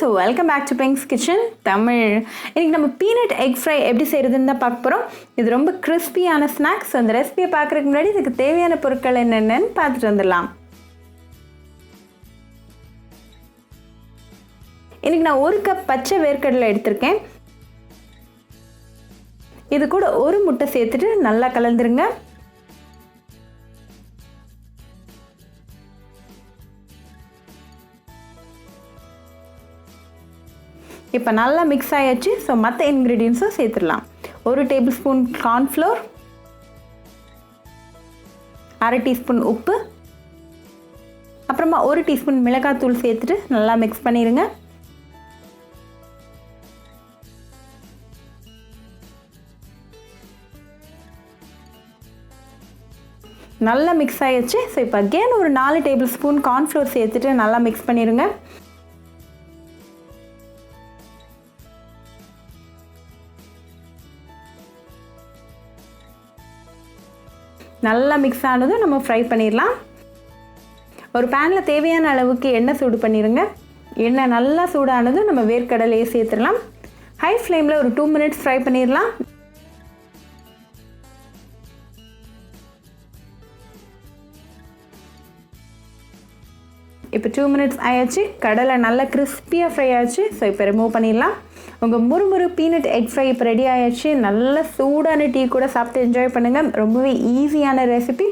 Friends, welcome back to Pink's kitchen Tamil. இன்றைக்கி நம்ம peanut egg fry எப்படி செய்கிறதுன்னு தான் பார்க்க போகிறோம். இது ரொம்ப கிறிஸ்பியான ஸ்நாக்ஸ். அந்த ரெசிபியை பார்க்குறதுக்கு முன்னாடி இதுக்கு தேவையான பொருட்கள் என்னென்னு பார்த்துட்டு வந்துடலாம். இன்றைக்கி நான் 1 கப் பச்சை வேர்க்கடலை எடுத்திருக்கேன். இது கூட 1 முட்டை சேர்த்துட்டு நல்லா கலந்துருங்க. இப்போ நல்லா மிக்ஸ் ஆயாச்சு. ஸோ மற்ற இன்க்ரீடியன்ஸும் சேர்த்துடலாம். 1 டேபிள் ஸ்பூன் கார்ன்ஃப்ளோர், 1/2 டீஸ்பூன் உப்பு, அப்புறமா 1 டீஸ்பூன் மிளகாத்தூள் சேர்த்துட்டு நல்லா மிக்ஸ் பண்ணிடுங்க. நல்லா மிக்ஸ் ஆயிடுச்சு. ஸோ இப்போ அகெயின் ஒரு 4 டேபிள் ஸ்பூன் கார்ன்ஃப்ளோர் சேர்த்துட்டு நல்லா மிக்ஸ் பண்ணிடுங்க. நல்லா மிக்ஸ் ஆனதும் நம்ம ஃப்ரை பண்ணிடலாம். ஒரு பேனில் தேவையான அளவுக்கு எண்ணெய் சூடு பண்ணிடுங்க. எண்ணெய் நல்லா சூடானதும் நம்ம வேர்க்கடலையை சேர்த்துடலாம். ஹை ஃப்ளேமில் ஒரு 2 மினிட்ஸ் ஃப்ரை பண்ணிடலாம். இப்போ 2 மினிட்ஸ் ஆயாச்சு. கடலை நல்லா கிறிஸ்பியாக ஃப்ரை ஆச்சு. ஸோ இப்போ ரிமூவ் பண்ணிடலாம். உங்கள் முறுமுறு பீனட் எக் ஃப்ரை இப்போ ரெடி ஆயாச்சு. நல்ல சூடான டீ கூட சாப்பிட்டு என்ஜாய் பண்ணுங்கள். ரொம்பவே ஈஸியான ரெசிபி.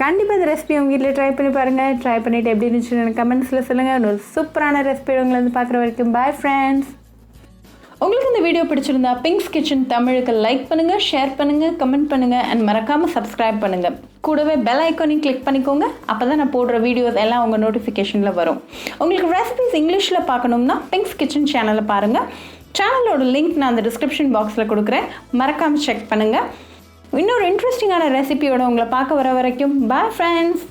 கண்டிப்பாக இந்த ரெசிபி உங்கள் வீட்டில் ட்ரை பண்ணி பாருங்கள். ட்ரை பண்ணிவிட்டு எப்படி இருந்துச்சுன்னு எனக்கு கமெண்ட்ஸில் சொல்லுங்கள். ஒரு சூப்பரான ரெசிபி உங்களை வந்து பார்க்குற வரைக்கும் பாய் ஃப்ரெண்ட்ஸ். உங்களுக்கு இந்த வீடியோ பிடிச்சிருந்தா பிங்க்ஸ் கிச்சன் தமிழுக்கு லைக் பண்ணுங்கள், ஷேர் பண்ணுங்கள், கமெண்ட் பண்ணுங்கள் அண்ட் மறக்காமல் சப்ஸ்கிரைப் பண்ணுங்கள். கூடவே பெல் ஐக்கானையும் கிளிக் பண்ணிக்கோங்க. அப்போ தான் நான் போடுற வீடியோஸ் எல்லாம் உங்கள் நோட்டிஃபிகேஷனில் வரும். உங்களுக்கு ரெசிபிஸ் இங்கிலீஷில் பார்க்கணும்னா பிங்க்ஸ் கிச்சன் சேனலை பாருங்கள். சேனலோட லிங்க் நான் அந்த டிஸ்கிரிப்ஷன் பாக்ஸில் கொடுக்குறேன். மறக்காமல் செக் பண்ணுங்கள். இன்னொரு இன்ட்ரெஸ்டிங்கான ரெசிபியோட உங்களை பார்க்க வர வரைக்கும் பாய் ஃப்ரெண்ட்ஸ்.